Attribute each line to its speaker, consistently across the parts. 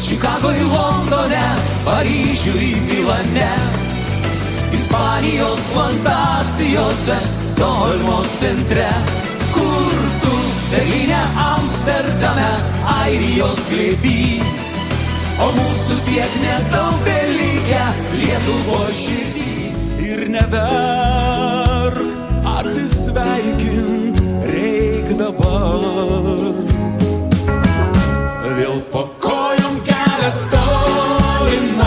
Speaker 1: Čikagoje, Londone, Paryžiuje, Milane, Ispanijos plantacijose, Stokholmo centre, kur tu Berlyne, Amsterdame, Airijos glėby. O mūsų tiek nedaug belikę Lietuvos širdį. Ir neverk, atsisveikint reik dabar. Vėl po kojom kelias tolimas,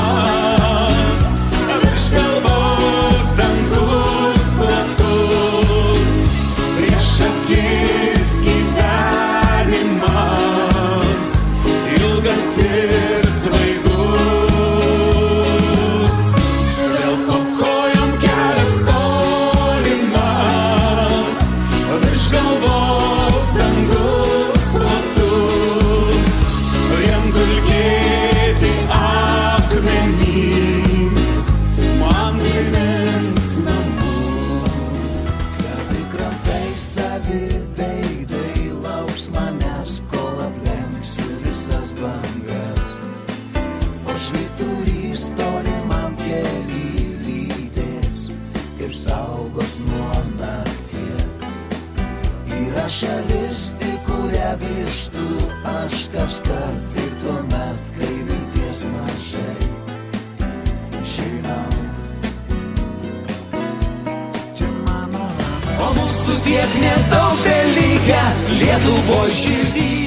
Speaker 1: virš galvos dangus platus, prieš akis gyvenimas, ilgas ir svaigus. Vėl po kojom kelias tolimas, virš galvos dangus platus, vien dulkėti akmenys man primins namus. Savi krantai, savi veidai lauks manęs, kol aplenksiu visas bangas. O švyturys tolimam kely lydės ir saugos nuo nakties. Yra šalis, į kurią grįžtu aš kaskart, ir tuomet, kai vilties mažai. Žinau, čia mano namai. O mūsų tiek nedaug belikę Lietuvos širdį.